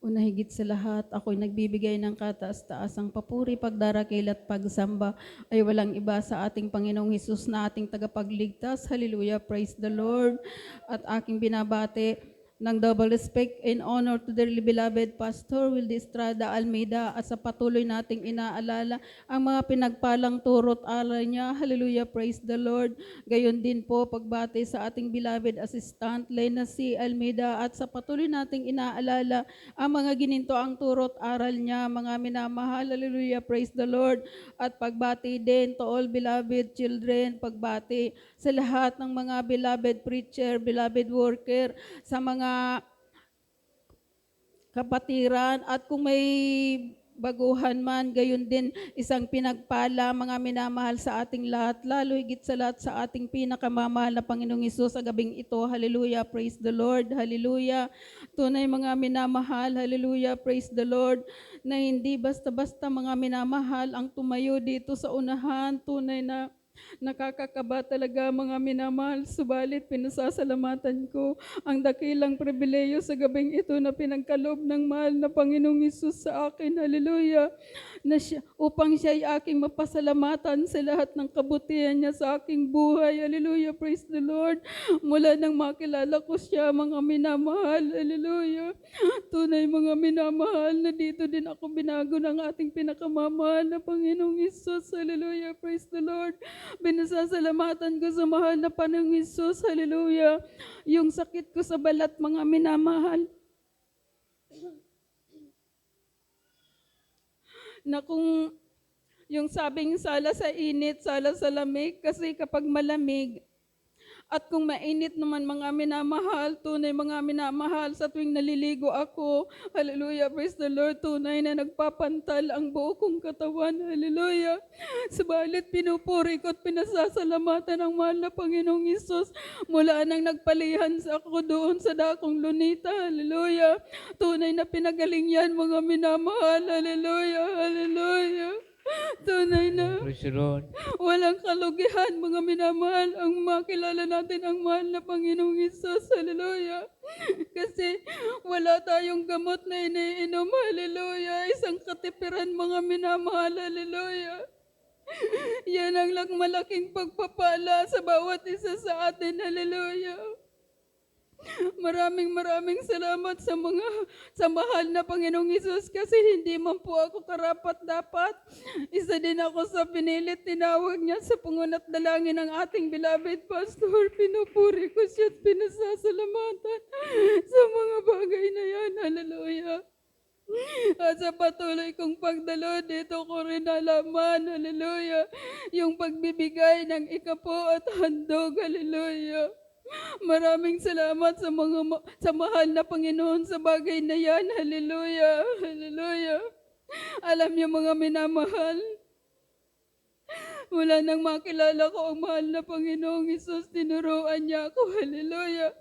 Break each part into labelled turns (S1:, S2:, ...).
S1: Una higit sa lahat, ako'y nagbibigay ng kataas-taasang papuri, pagdarakil at pagsamba ay walang iba sa ating Panginoong Hesus na ating tagapagligtas. Hallelujah, praise the Lord. At aking binabati ng double respect and honor to dearly beloved Pastor Wilde Estrada Almeida at sa patuloy nating inaalala ang mga pinagpalang turot aral niya. Hallelujah, praise the Lord. Gayon din po pagbati sa ating beloved assistant Lena C. Almeida at sa patuloy nating inaalala ang mga gininto ang turot aral niya, mga minamahal. Hallelujah, praise the Lord. At pagbati din to all beloved children, pagbati sa lahat ng mga beloved preacher, beloved worker, sa mga kapatiran, at kung may baguhan man, gayon din isang pinagpala, mga minamahal sa ating lahat, lalo higit sa lahat sa ating pinakamamahal na Panginoong Hesus sa gabing ito. Hallelujah, praise the Lord, hallelujah. Tunay mga minamahal, hallelujah, praise the Lord, na hindi basta-basta mga minamahal ang tumayo dito sa unahan. Tunay na nakakakaba talaga mga minamahal, subalit pinasasalamatan ko ang dakilang pribileyo sa gabing ito na pinagkaloob ng mahal na Panginoong Hesus sa akin. Hallelujah. Upang siya ay aking mapasalamatan sa lahat ng kabutihan niya sa aking buhay. Hallelujah. Praise the Lord. Mula nang makilala ko siya, mga minamahal. Hallelujah. Tunay mga minamahal na dito din ako binago ng ating pinakamamahal na Panginoong Hesus. Hallelujah. Praise the Lord. Binasasalamatan ko sa mahal na Panginoong Hesus. Hallelujah. Yung sakit ko sa balat, mga minamahal, na kung yung sabing sala sa init, sala sa lamig, kasi kapag malamig, at kung mainit naman mga minamahal, tunay mga minamahal, sa tuwing naliligo ako, hallelujah, praise the Lord, tunay na nagpapantal ang buo kong katawan, hallelujah. Subalit pinupuri ko at pinasasalamatan ang mahal na Panginoong Hesus mula nang nagpalihan sa ako doon sa dakong lunita, hallelujah. Tunay na pinagaling yan mga minamahal, hallelujah, hallelujah. Tunay na
S2: Praise the Lord.
S1: walang kalugihan, mga minamahal, ang makilala natin ang mahal na Panginoong Hesus. Hallelujah. Kasi wala tayong gamot na iniinom. Hallelujah. Isang katipiran, mga minamahal. Hallelujah. Yan ang malaking pagpapala sa bawat isa sa atin. Hallelujah. Maraming salamat sa mahal na Panginoong Hesus, kasi hindi man po ako karapat-dapat. Isa din ako sa pinilit tinawag niya sa pangunat dalangin ng ating beloved pastor. Pinupuri ko siya at pinasasalamatan sa mga bagay na yan. Hallelujah. At sa patuloy kong pagdalo dito ko rin nalaman, hallelujah, yung pagbibigay ng ikapo at handog, hallelujah. Maraming salamat sa mahal na Panginoon sa bagay na yan. Hallelujah. Hallelujah. Alam niyo mga minamahal, mula nang makilala ko ang mahal na Panginoong Hesus, tinuruan niya ako. Hallelujah.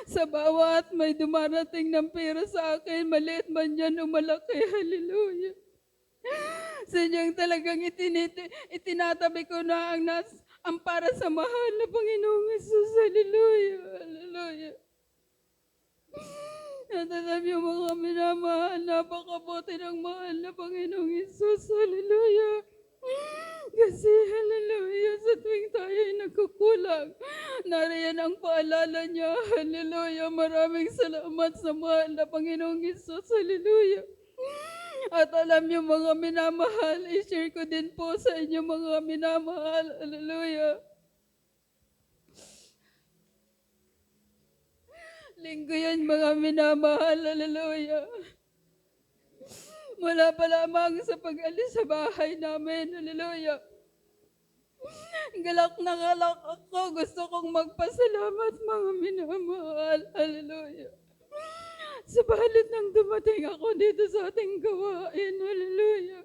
S1: Sa bawat may dumarating ng pera sa akin, maliit man yan o malaki. Hallelujah. Sadyang talagang itinatabi ko na ang para sa mahal na Panginoong Hesus. Hallelujah. Hallelujah. At alam niyo mga minamahal, napakabuti ng mahal na Panginoong Hesus. Hallelujah. Kasi hallelujah, sa tuwing tayo ay nagkukulang, nariyan ang paalala niya. Hallelujah. Maraming salamat sa mahal na Panginoong Hesus. Hallelujah. At alam niyo mga minamahal, i-share ko din po sa inyo mga minamahal. Hallelujah. Linggo yan mga minamahal. Hallelujah. Mula pa lamang sa pag-alis sa bahay namin. Hallelujah. Galak na galak ako. Gusto kong magpasalamat mga minamahal. Hallelujah. Subalit nang dumating ako dito sa ating gawain, hallelujah,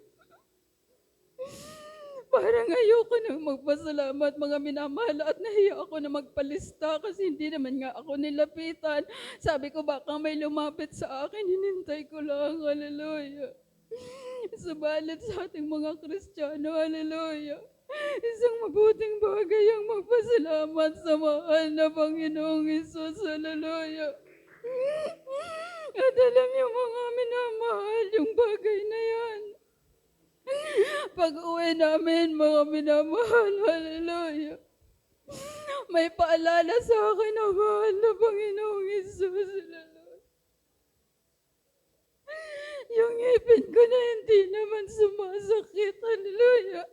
S1: parang ayoko nang magpasalamat mga minamahal, at nahiya ako na magpalista kasi hindi naman nga ako nilapitan. Sabi ko baka may lumapit sa akin, hinintay ko lang, hallelujah. Subalit sa ating mga Kristiyano, hallelujah, isang mabuting bagay ang magpasalamat sa mahal na Panginoong Hesus, hallelujah. At alam niyo mga minamahal, pag-uwi namin, mga minamahal, hallelujah, may paalala sa akin ang mahal na Panginoong Hesus, Lord. Yung ngipin ko na hindi naman sumasakit, hallelujah.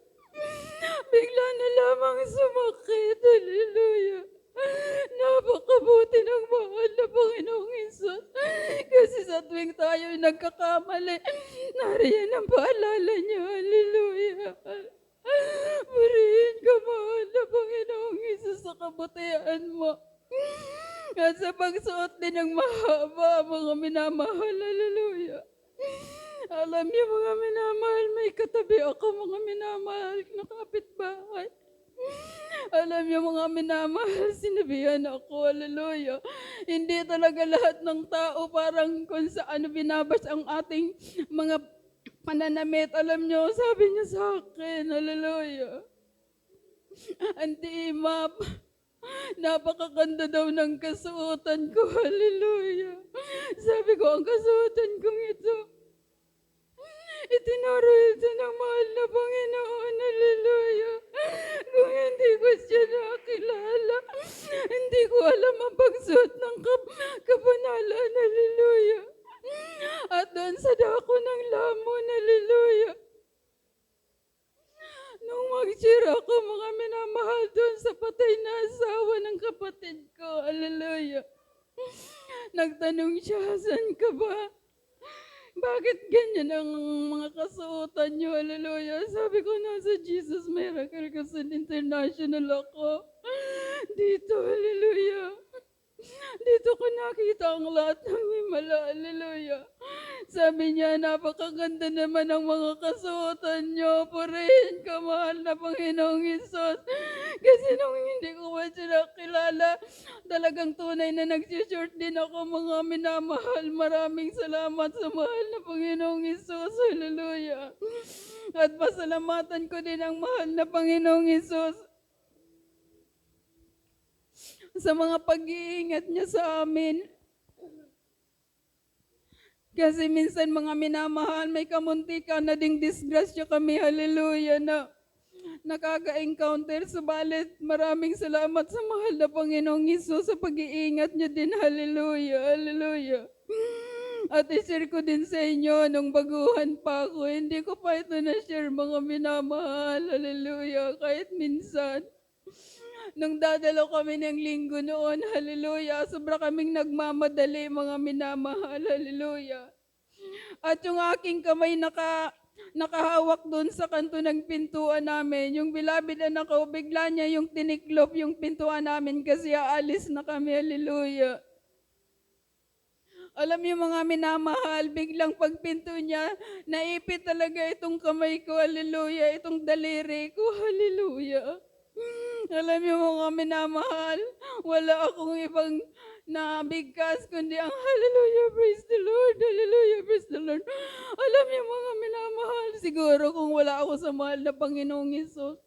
S1: Bigla na lamang sumakit, hallelujah. Napakabuti ng mahal na Panginoong Hesus. Kasi sa tuwing tayo'y nagkakamali, nariyan ang paalala niya, hallelujah. Purihin ka, mahal na Panginoong Hesus, sa kabutihan mo. At sa pagsuot din ng mahaba, mga minamahal, hallelujah. Alam niyo, mga minamahal, may katabi ako, mga minamahal na kapitbahay. Alam niyo, mga minamahal, sinabihan ako, hallelujah. Hindi talaga lahat ng tao parang kung saan binabas ang ating mga pananamit. Alam niyo, sabi niya sa akin, hallelujah, Auntie Map, napakaganda daw ng kasuotan ko, hallelujah. Sabi ko, ang kasuotan kong ito, itinuro ito ng mahal na Panginoon, hallelujah. Kung hindi ko siya nakilala, hindi ko alam ang pagsuot ng kapanalan, hallelujah. At doon sa dako ng lamon, hallelujah, nung mag-share ako, mga minamahal, doon sa patay na asawa ng kapatid ko, hallelujah, nagtanong siya, saan ka ba? Bakit ganyan ang mga kasuotan niyo, hallelujah? Sabi ko, nasa Jesus Miracle Crusade International ako. Dito, hallelujah. Dito ko nakita ang lahat ng himala, hallelujah. Sabi niya, napakaganda naman ang mga kasuotan niyo. Purihin ka, mahal na Panginoong Hesus. Kasi nung hindi ko pa siya kilala, talagang tunay na nagsishort din ako, mga minamahal. Maraming salamat sa mahal na Panginoong Hesus, hallelujah. At pasalamatan ko din ang mahal na Panginoong Hesus sa mga pag-iingat niya sa amin. Kasi minsan, mga minamahal, may kamuntikan na ding disgrasya kami, hallelujah, na nakaka-encounter. Subalit, maraming salamat sa mahal na Panginoong Hesus sa pag-iingat niya din, hallelujah, hallelujah. At i-share ko din sa inyo, nung baguhan pa ako, hindi ko pa ito na-share, mga minamahal, hallelujah, kahit minsan. Nung dadalo kami ng linggo noon, hallelujah, sobra kaming nagmamadali, mga minamahal, hallelujah. At yung aking kamay nakahawak doon sa kanto ng pintuan namin, yung beloved anak ko, bigla niya yung tiniklop yung pintuan namin kasi aalis na kami, hallelujah. Alam niyo, mga minamahal, biglang pagpinto niya, naipit talaga itong kamay ko, hallelujah, itong daliri ko, hallelujah. Alam niyo, mga minamahal, wala akong ibang nabigkas kundi ang hallelujah, praise the Lord, hallelujah, praise the Lord. Alam niyo, mga minamahal, siguro kung wala ako sa mahal na Panginoong Hesus,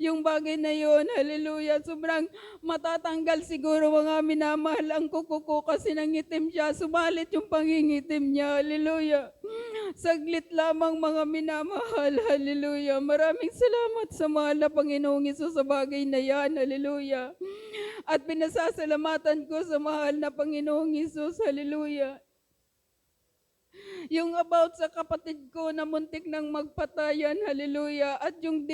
S1: yung bagay na yon, hallelujah, sobrang matatanggal siguro, mga minamahal, ang kuko ko kasi nangitim siya, sumalit yung pangingitim niya, hallelujah. Saglit lamang, mga minamahal, hallelujah. Maraming salamat sa mahal na Panginoong Hesus sa bagay na yan, hallelujah. At pinasasalamatan ko sa mahal na Panginoong Hesus, hallelujah. Yung about sa kapatid ko na muntik ng magpatayan, hallelujah. At yung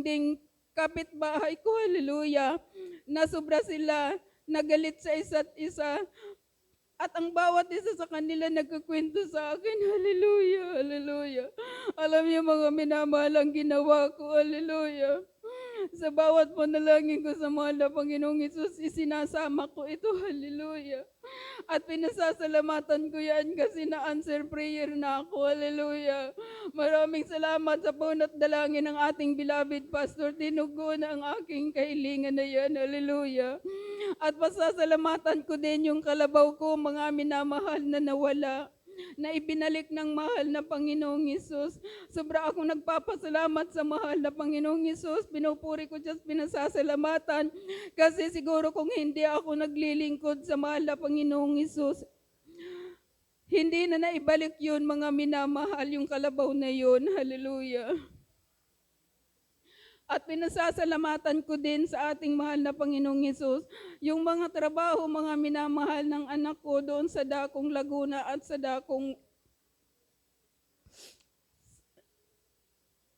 S1: ding kapitbahay ko, hallelujah, na sobra sila nagalit sa isa't isa. At ang bawat isa sa kanila nagkukwento sa akin, hallelujah, hallelujah. Alam niyo, mga minamahal, ang ginawa ko, hallelujah. Sa bawat panalangin ko sa mahal na Panginoong Hesus, isinasama ko ito, hallelujah. At pinasasalamatan ko yan kasi na-answer prayer na ako, hallelujah. Maraming salamat sa punot dalangin ng ating beloved Pastor. Tinugon ang aking kahilingan na yan, hallelujah. At pasasalamatan ko din yung kalabaw ko, mga minamahal, na nawala, na ibinalik ng mahal na Panginoong Hesus. Sobra akong nagpapasalamat sa mahal na Panginoong Hesus. Pinupuri ko siya, pinasasalamatan. Kasi siguro kung hindi ako naglilingkod sa mahal na Panginoong Hesus, hindi na naibalik yun, mga minamahal, yung kalabaw na yun. Hallelujah. At pinasasalamatan ko din sa ating mahal na Panginoong Hesus, yung mga trabaho, mga minamahal ng anak ko doon sa Dakong Laguna at sa Dakong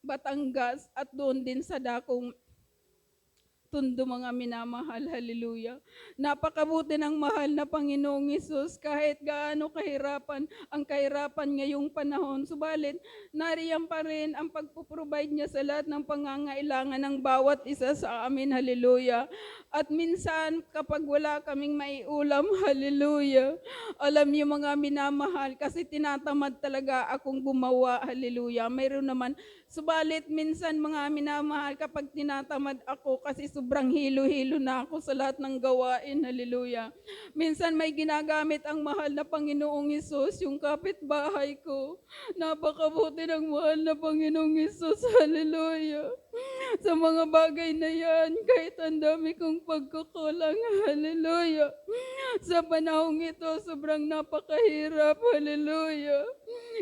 S1: Batangas at doon din sa Dakong Tondo, mga minamahal, haleluya. Napakabuti ng mahal na Panginoong Hesus kahit gaano kahirapan ang kahirapan ngayong panahon. Subalit, nariyan pa rin ang pagpuprovide niya sa lahat ng pangangailangan ng bawat isa sa amin, haleluya. At minsan, kapag wala kaming maiulam, haleluya, alam niyo mga minamahal, kasi tinatamad talaga akong gumawa, haleluya. Mayroon naman, subalit minsan mga minamahal, kapag tinatamad ako kasi sobrang hilo-hilo na ako sa lahat ng gawain, haleluya. Minsan may ginagamit ang mahal na Panginoong Hesus, yung kapitbahay ko. Napakabuti ng mahal na Panginoong Hesus, haleluya. Sa mga bagay na yan, kahit ang dami kong pagkukulang, haleluya. Sa panahong ito, sobrang napakahirap, haleluya.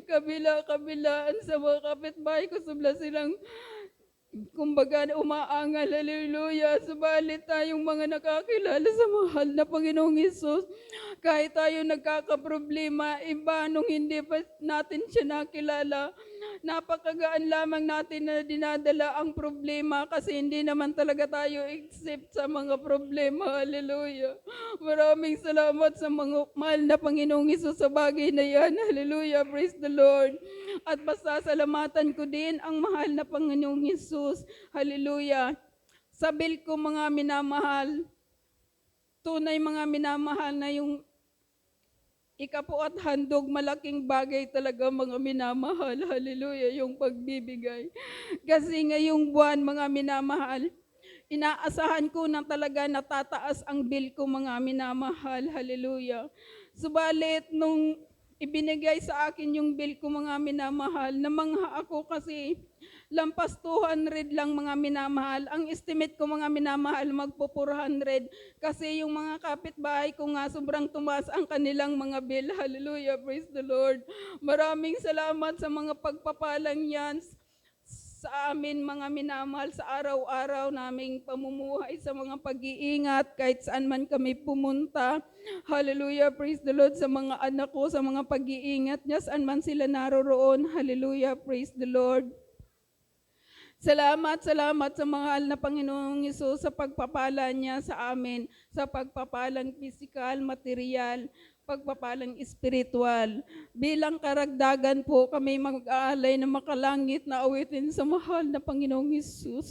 S1: Kabila-kabilaan sa mga kapitbahay ko, sobra silang kumbaga umaangal, haleluya. Subalit tayong mga nakakilala sa mahal na Panginoong Hesus, kahit tayo nagkakaproblema, iba nung hindi pa natin siya nakilala, napakagaan lamang natin na dinadala ang problema kasi hindi naman talaga tayo accept sa mga problema, haleluya. Maraming salamat sa mga mahal na Panginoong Hesus sa bagay na yan, haleluya, praise the Lord. At pasasalamatan ko din ang mahal na Panginoong Hesus, haleluya. Sa bill ko, mga minamahal, tunay mga minamahal, na yung ikapo at handog, malaking bagay talaga mga minamahal, haleluya, yung pagbibigay. Kasi ngayong buwan, mga minamahal, inaasahan ko na talaga natataas ang bill ko, mga minamahal, haleluya. Subalit nung ibinigay sa akin yung bill ko, mga minamahal, namangha ako kasi lampas 200 lang, mga minamahal. Ang estimate ko, mga minamahal, magpo 400 kasi yung mga kapitbahay ko nga sobrang tumaas ang kanilang mga bill. Hallelujah, praise the Lord. Maraming salamat sa mga pagpapalang yan sa amin, mga minamahal, sa araw-araw naming pamumuhay, sa mga pag-iingat kahit saan man kami pumunta. Hallelujah, praise the Lord, sa mga anak ko, sa mga pag-iingat niya, saan man sila naroroon. Hallelujah, praise the Lord. Salamat, salamat sa mahal na Panginoong Hesus sa pagpapala niya sa amin, sa pagpapalang pisikal, material, pagpapalang espiritual. Bilang karagdagan po, kami mag-aalay na makalangit na awitin sa mahal na Panginoong Hesus.